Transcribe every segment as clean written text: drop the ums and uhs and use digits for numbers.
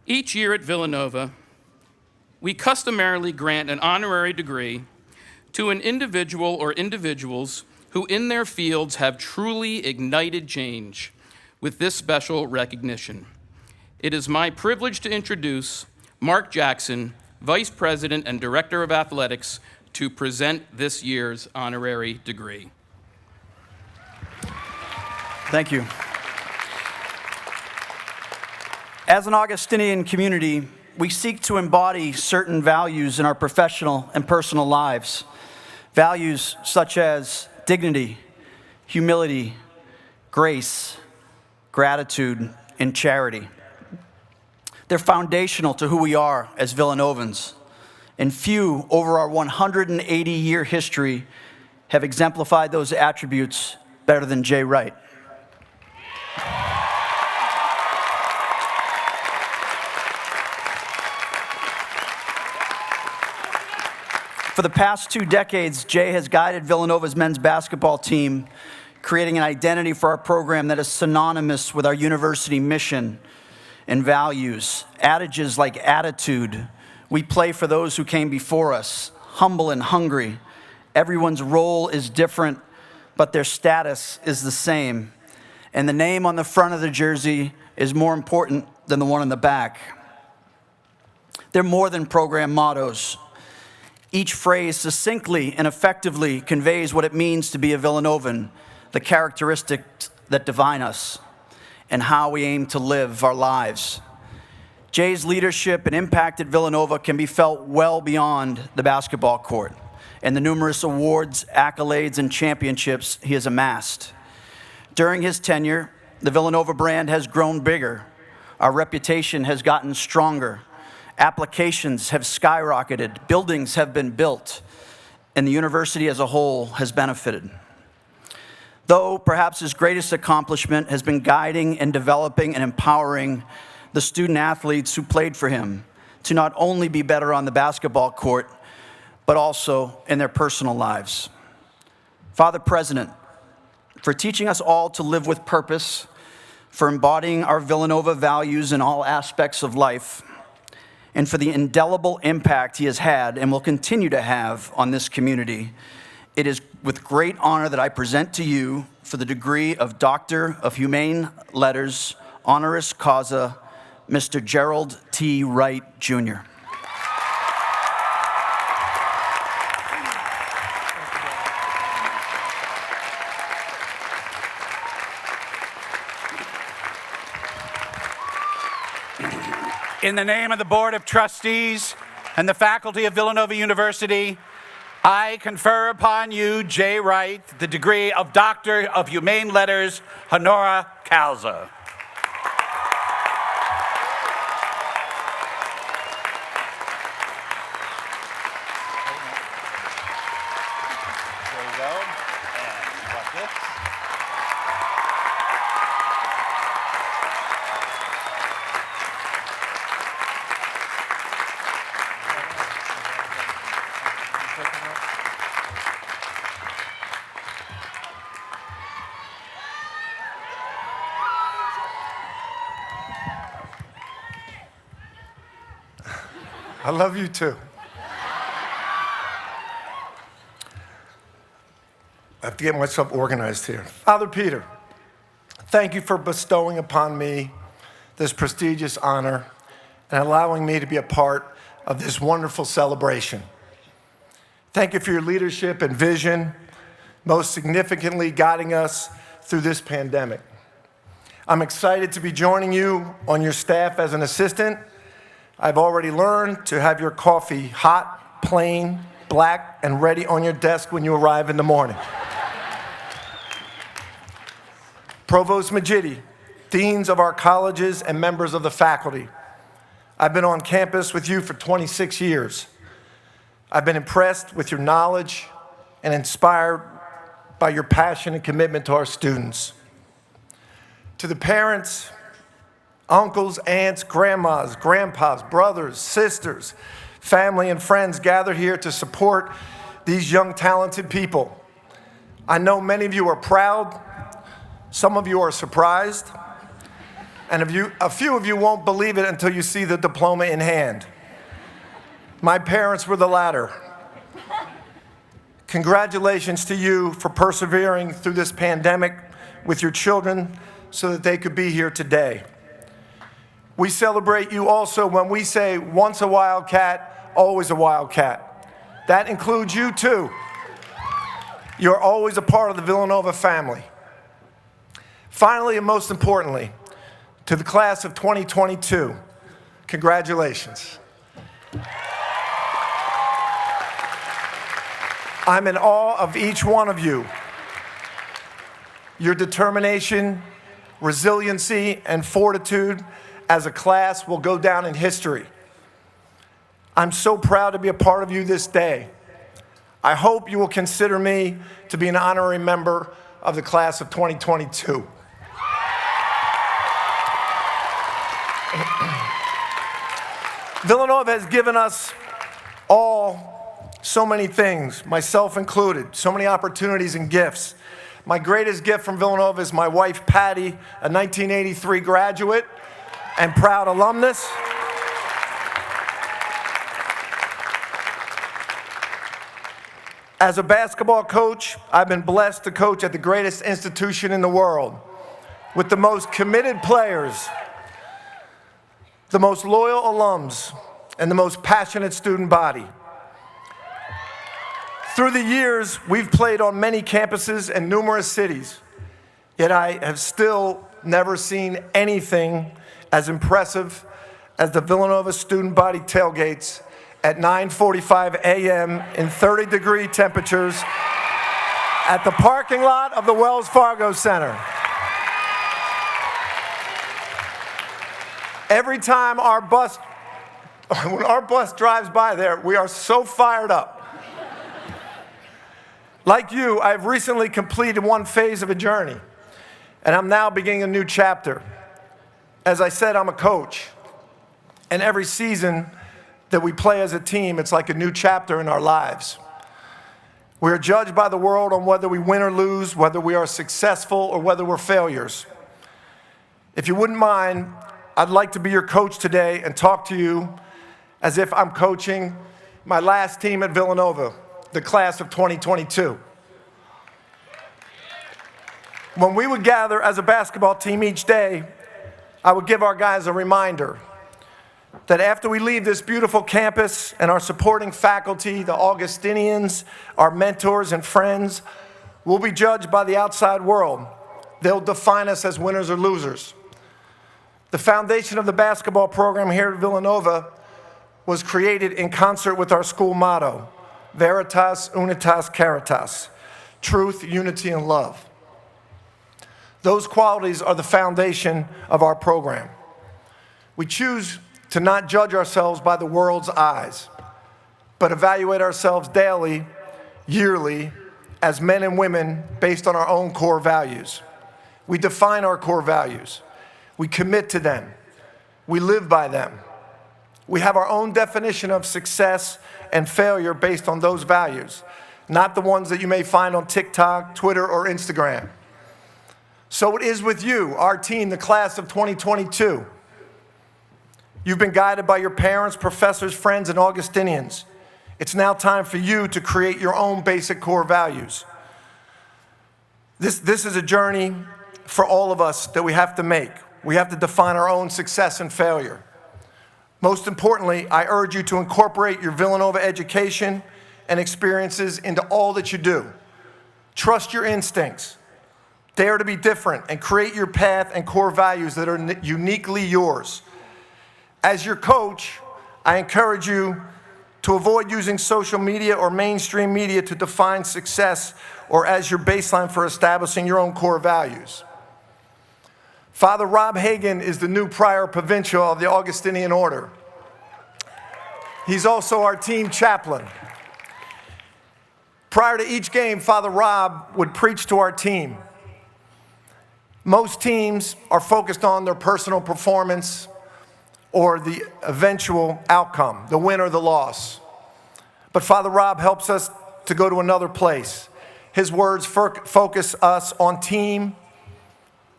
Each year at Villanova, we customarily grant an honorary degree to an individual or individuals who in their fields have truly ignited change with this special recognition. It is my privilege to introduce Mark Jackson, Vice President and Director of Athletics, to present this year's honorary degree. Thank you. As an Augustinian community, we seek to embody certain values in our professional and personal lives. Values such as dignity, humility, grace, gratitude, and charity. They're foundational to who we are as Villanovans, and few over our 180-year history have exemplified those attributes better than Jay Wright. For the past 2 decades, Jay has guided Villanova's men's basketball team, creating an identity for our program that is synonymous with our university mission and values. Adages like attitude, we play for those who came before us, humble and hungry. Everyone's role is different, but their status is the same. And the name on the front of the jersey is more important than the one on the back. They're more than program mottos. Each phrase succinctly and effectively conveys what it means to be a Villanovan, the characteristics that define us, and how we aim to live our lives. Jay's leadership and impact at Villanova can be felt well beyond the basketball court and the numerous awards, accolades, and championships he has amassed. During his tenure, the Villanova brand has grown bigger. Our reputation has gotten stronger. Applications have skyrocketed, buildings have been built, and the university as a whole has benefited. Though perhaps his greatest accomplishment has been guiding and developing and empowering the student athletes who played for him to not only be better on the basketball court, but also in their personal lives. Father President, for teaching us all to live with purpose, for embodying our Villanova values in all aspects of life, and for the indelible impact he has had and will continue to have on this community. It is with great honor that I present to you for the degree of Doctor of Humane Letters, honoris causa, Mr. Gerald T. Wright, Jr. In the name of the Board of Trustees and the faculty of Villanova University, I confer upon you, Jay Wright, the degree of Doctor of Humane Letters, honora causa. There you go. And watch this. I love you too. I have to get myself organized here. Father Peter, thank you for bestowing upon me this prestigious honor and allowing me to be a part of this wonderful celebration. Thank you for your leadership and vision, most significantly guiding us through this pandemic. I'm excited to be joining you on your staff as an assistant. I've already learned to have your coffee hot, plain, black, and ready on your desk when you arrive in the morning. Provost Majidi, deans of our colleges, and members of the faculty, I've been on campus with you for 26 years. I've been impressed with your knowledge and inspired by your passion and commitment to our students. To the parents, uncles, aunts, grandmas, grandpas, brothers, sisters, family, and friends gathered here to support these young, talented people. I know many of you are proud. Some of you are surprised. And a few of you won't believe it until you see the diploma in hand. My parents were the latter. Congratulations to you for persevering through this pandemic with your children so that they could be here today. We celebrate you also when we say once a Wildcat, always a Wildcat. That includes you too. You're always a part of the Villanova family. Finally, and most importantly, to the class of 2022, congratulations. I'm in awe of each one of you. Your determination, resiliency, and fortitude as a class will go down in history. I'm so proud to be a part of you this day. I hope you will consider me to be an honorary member of the class of 2022. Villanova has given us all so many things, myself included, so many opportunities and gifts. My greatest gift from Villanova is my wife, Patty, a 1983 graduate and proud alumnus. As a basketball coach, I've been blessed to coach at the greatest institution in the world with the most committed players, the most loyal alums, and the most passionate student body. Through the years, we've played on many campuses and numerous cities, yet I have still never seen anything as impressive as the Villanova student body tailgates at 9:45 a.m. in 30-degree temperatures at the parking lot of the Wells Fargo Center. Every time when our bus drives by there, we are so fired up. Like you, I've recently completed one phase of a journey, and I'm now beginning a new chapter. As I said, I'm a coach, and every season that we play as a team, it's like a new chapter in our lives. We're judged by the world on whether we win or lose, whether we are successful or whether we're failures. If you wouldn't mind, I'd like to be your coach today and talk to you as if I'm coaching my last team at Villanova, the class of 2022. When we would gather as a basketball team each day, I would give our guys a reminder that after we leave this beautiful campus and our supporting faculty, the Augustinians, our mentors and friends, we'll be judged by the outside world. They'll define us as winners or losers. The foundation of the basketball program here at Villanova was created in concert with our school motto, Veritas, Unitas, Caritas, truth, unity, and love. Those qualities are the foundation of our program. We choose to not judge ourselves by the world's eyes, but evaluate ourselves daily, yearly, as men and women based on our own core values. We define our core values. We commit to them. We live by them. We have our own definition of success and failure based on those values, not the ones that you may find on TikTok, Twitter, or Instagram. So it is with you, our team, the class of 2022. You've been guided by your parents, professors, friends, and Augustinians. It's now time for you to create your own basic core values. This is a journey for all of us that we have to make. We have to define our own success and failure. Most importantly, I urge you to incorporate your Villanova education and experiences into all that you do. Trust your instincts. Dare to be different and create your path and core values that are uniquely yours. As your coach, I encourage you to avoid using social media or mainstream media to define success or as your baseline for establishing your own core values. Father Rob Hagan is the new prior provincial of the Augustinian Order. He's also our team chaplain. Prior to each game, Father Rob would preach to our team. Most teams are focused on their personal performance or the eventual outcome, the win or the loss. But Father Rob helps us to go to another place. His words focus us on team,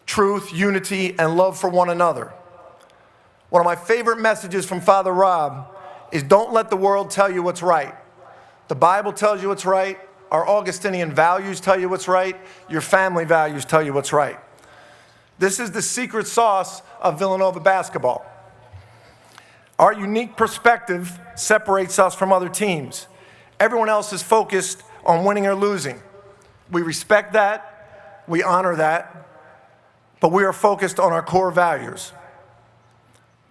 truth, unity, and love for one another. One of my favorite messages from Father Rob is don't let the world tell you what's right. The Bible tells you what's right. Our Augustinian values tell you what's right. Your family values tell you what's right. This is the secret sauce of Villanova basketball. Our unique perspective separates us from other teams. Everyone else is focused on winning or losing. We respect that, we honor that, but we are focused on our core values.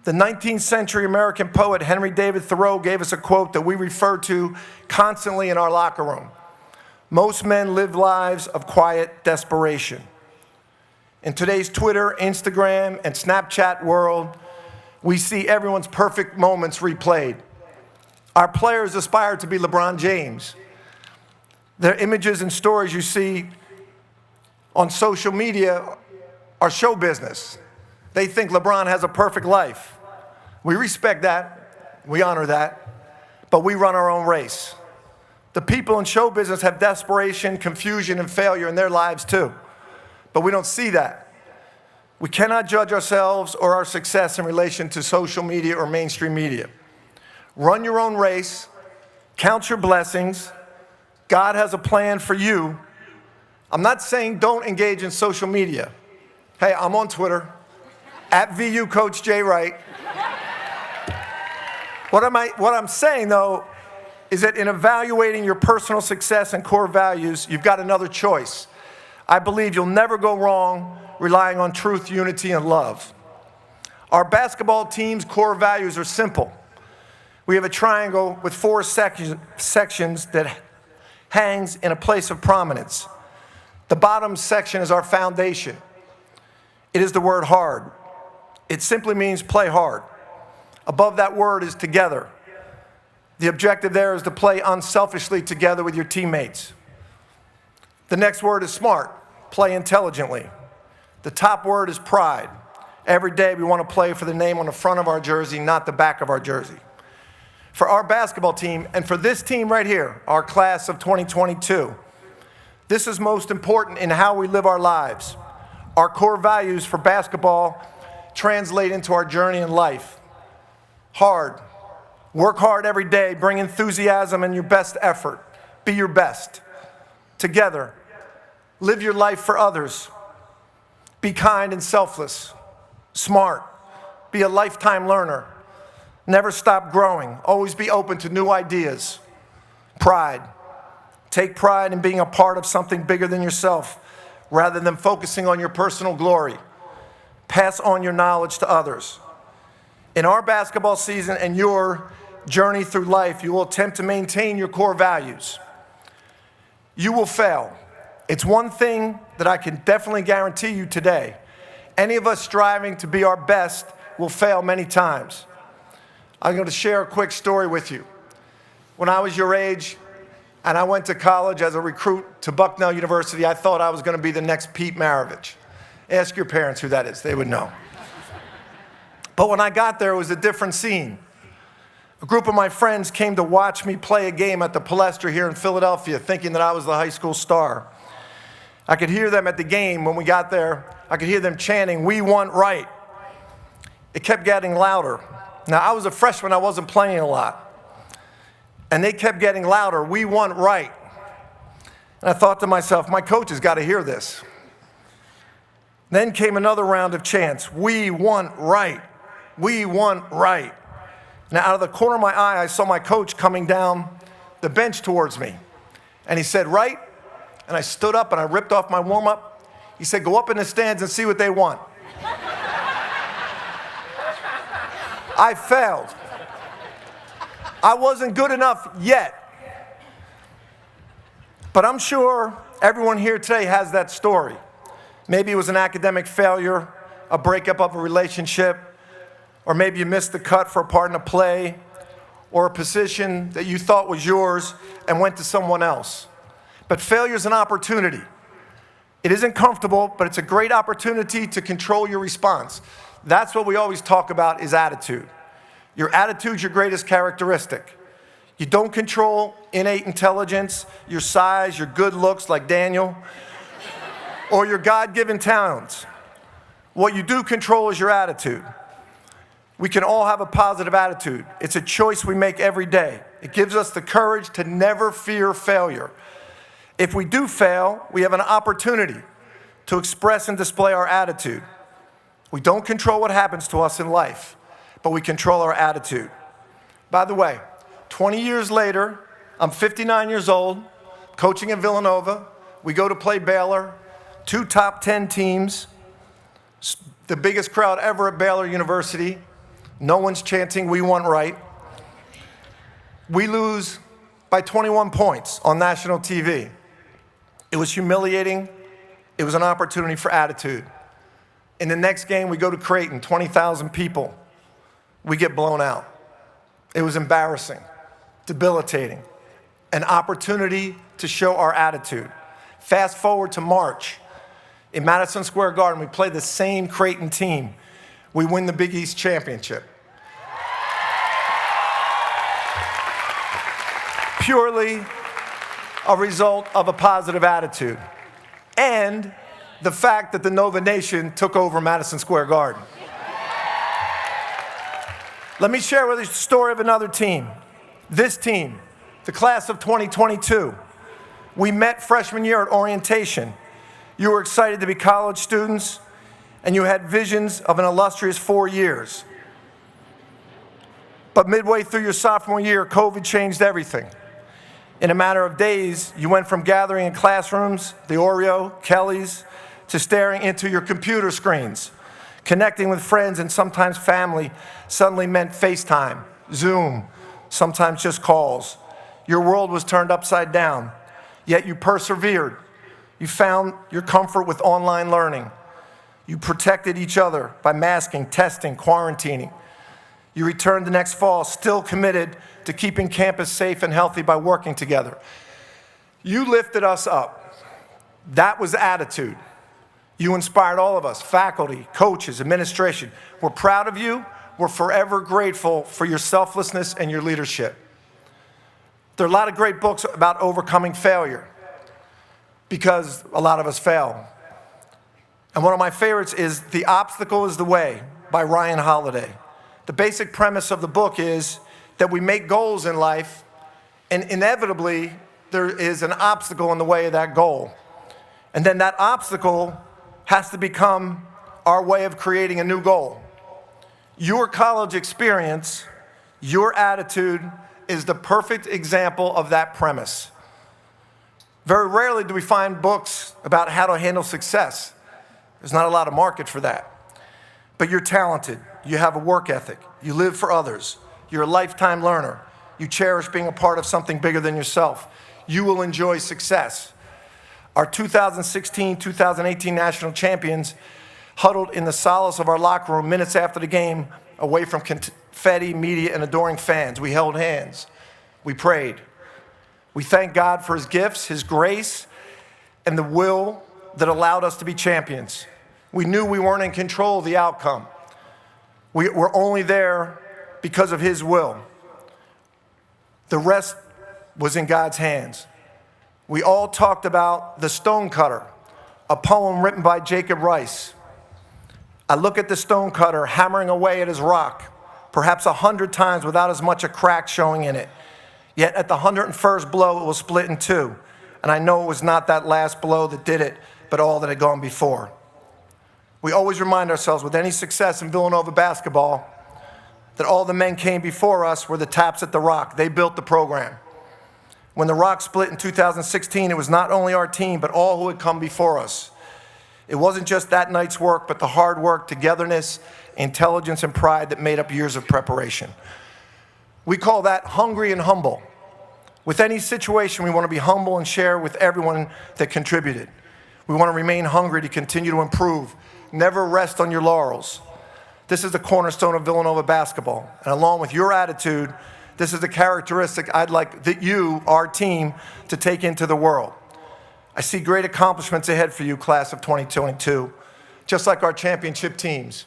The 19th century American poet Henry David Thoreau gave us a quote that we refer to constantly in our locker room. Most men live lives of quiet desperation. In today's Twitter, Instagram, and Snapchat world, we see everyone's perfect moments replayed. Our players aspire to be LeBron James. Their images and stories you see on social media are show business. They think LeBron has a perfect life. We respect that, we honor that, but we run our own race. The people in show business have desperation, confusion, and failure in their lives too. But we don't see that. We cannot judge ourselves or our success in relation to social media or mainstream media. Run your own race, count your blessings. God has a plan for you. I'm not saying don't engage in social media. Hey, I'm on Twitter, @VU Coach J. Wright. What I'm saying though, is that in evaluating your personal success and core values, you've got another choice. I believe you'll never go wrong relying on truth, unity, and love. Our basketball team's core values are simple. We have a triangle with 4 sections that hangs in a place of prominence. The bottom section is our foundation. It is the word hard. It simply means play hard. Above that word is together. The objective there is to play unselfishly together with your teammates. The next word is smart, play intelligently. The top word is pride. Every day we want to play for the name on the front of our jersey, not the back of our jersey. For our basketball team, and for this team right here, our class of 2022, this is most important in how we live our lives. Our core values for basketball translate into our journey in life. Hard. Work hard every day, bring enthusiasm and your best effort. Be your best. Together, live your life for others. Be kind and selfless. Smart. Be a lifetime learner. Never stop growing. Always be open to new ideas. Pride. Take pride in being a part of something bigger than yourself, rather than focusing on your personal glory. Pass on your knowledge to others. In our basketball season and your journey through life, you will attempt to maintain your core values. You will fail. It's one thing that I can definitely guarantee you today. Any of us striving to be our best will fail many times. I'm going to share a quick story with you. When I was your age and I went to college as a recruit to Bucknell University, I thought I was going to be the next Pete Maravich. Ask your parents who that is, they would know. But when I got there, it was a different scene. A group of my friends came to watch me play a game at the Palestra here in Philadelphia, thinking that I was the high school star. I could hear them at the game when we got there. I could hear them chanting, "We want Wright." It kept getting louder. Now, I was a freshman, I wasn't playing a lot. And they kept getting louder, "We want Wright." And I thought to myself, my coach has got to hear this. Then came another round of chants, "We want Wright. We want Wright." Now, out of the corner of my eye, I saw my coach coming down the bench towards me. And he said, "Wright?" And I stood up and I ripped off my warm-up. He said, "Go up in the stands and see what they want." I failed. I wasn't good enough yet. But I'm sure everyone here today has that story. Maybe it was an academic failure, a breakup of a relationship, or maybe you missed the cut for a part in a play, or a position that you thought was yours and went to someone else. But failure is an opportunity. It isn't comfortable, but it's a great opportunity to control your response. That's what we always talk about is attitude. Your attitude's your greatest characteristic. You don't control innate intelligence, your size, your good looks like Daniel, or your God-given talents. What you do control is your attitude. We can all have a positive attitude. It's a choice we make every day. It gives us the courage to never fear failure. If we do fail, we have an opportunity to express and display our attitude. We don't control what happens to us in life, but we control our attitude. By the way, 20 years later, I'm 59 years old, coaching at Villanova. We go to play Baylor, 2 top 10 teams, the biggest crowd ever at Baylor University. No one's chanting, "We won Wright." We lose by 21 points on national TV. It was humiliating. It was an opportunity for attitude. In the next game, we go to Creighton, 20,000 people. We get blown out. It was embarrassing, debilitating, an opportunity to show our attitude. Fast forward to March. In Madison Square Garden, we play the same Creighton team. We win the Big East championship. Purely a result of a positive attitude and the fact that the Nova Nation took over Madison Square Garden. Let me share with you the story of another team. This team, the class of 2022. We met freshman year at orientation. You were excited to be college students, and you had visions of an illustrious 4 years. But midway through your sophomore year, COVID changed everything. In a matter of days, you went from gathering in classrooms, the Oreo, Kelly's, to staring into your computer screens. Connecting with friends and sometimes family suddenly meant FaceTime, Zoom, sometimes just calls. Your world was turned upside down, yet you persevered. You found your comfort with online learning. You protected each other by masking, testing, quarantining. You returned the next fall, still committed to keeping campus safe and healthy by working together. You lifted us up. That was attitude. You inspired all of us, faculty, coaches, administration. We're proud of you. We're forever grateful for your selflessness and your leadership. There are a lot of great books about overcoming failure because a lot of us fail. And one of my favorites is The Obstacle is the Way by Ryan Holiday. The basic premise of the book is that we make goals in life, and inevitably there is an obstacle in the way of that goal. And then that obstacle has to become our way of creating a new goal. Your college experience, your attitude is the perfect example of that premise. Very rarely do we find books about how to handle success. There's not a lot of market for that. But you're talented, you have a work ethic, you live for others, you're a lifetime learner, you cherish being a part of something bigger than yourself. You will enjoy success. Our 2016-2018 national champions huddled in the solace of our locker room minutes after the game, away from confetti, media, and adoring fans. We held hands. We prayed. We thanked God for his gifts, his grace, and the will that allowed us to be champions. We knew we weren't in control of the outcome. We were only there because of his will. The rest was in God's hands. We all talked about The Stonecutter, a poem written by Jacob Riis. I look at the stonecutter hammering away at his rock, perhaps 100 times without as much a crack showing in it. Yet at the 101st blow, it will split in two. And I know it was not that last blow that did it, but all that had gone before. We always remind ourselves with any success in Villanova basketball that all the men came before us were the taps at the rock. They built the program. When the rock split in 2016, it was not only our team, but all who had come before us. It wasn't just that night's work, but the hard work, togetherness, intelligence, and pride that made up years of preparation. We call that hungry and humble. With any situation, we want to be humble and share with everyone that contributed. We want to remain hungry to continue to improve. Never rest on your laurels. This is the cornerstone of Villanova basketball. And along with your attitude, this is the characteristic I'd like that you, our team, to take into the world. I see great accomplishments ahead for you, class of 2022, just like our championship teams.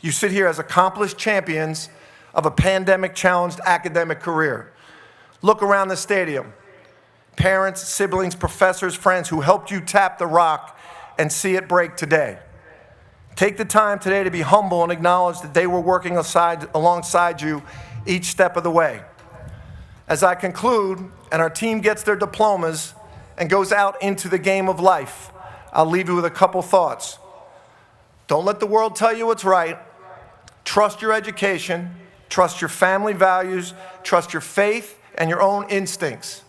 You sit here as accomplished champions of a pandemic-challenged academic career. Look around the stadium. Parents, siblings, professors, friends who helped you tap the rock and see it break today. Take the time today to be humble and acknowledge that they were working alongside you each step of the way. As I conclude and our team gets their diplomas and goes out into the game of life, I'll leave you with a couple thoughts. Don't let the world tell you what's right. Trust your education, trust your family values, trust your faith and your own instincts.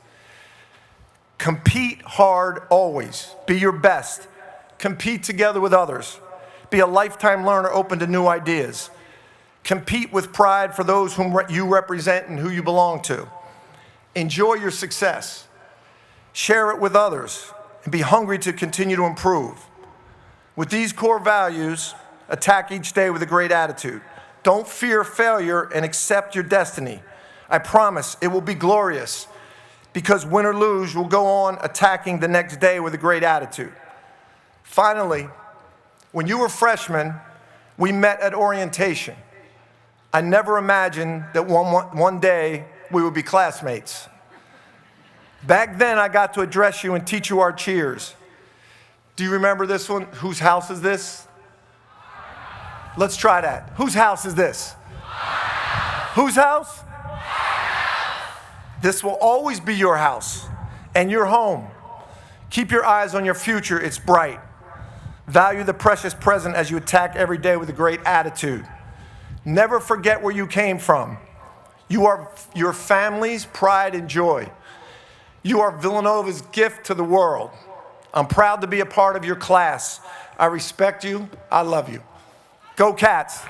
Compete hard always. Be your best. Compete together with others. Be a lifetime learner open to new ideas. Compete with pride for those whom you represent and who you belong to. Enjoy your success. Share it with others and be hungry to continue to improve. With these core values, attack each day with a great attitude. Don't fear failure and accept your destiny. I promise it will be glorious because win or lose, you'll go on attacking the next day with a great attitude. Finally, when you were freshmen, we met at orientation. I never imagined that one day we would be classmates. Back then, I got to address you and teach you our cheers. Do you remember this one? Whose house is this? Let's try that. Whose house is this? Whose house? This will always be your house and your home. Keep your eyes on your future. It's bright. Value the precious present as you attack every day with a great attitude. Never forget where you came from. You are your family's pride and joy. You are Villanova's gift to the world. I'm proud to be a part of your class. I respect you. I love you. Go Cats.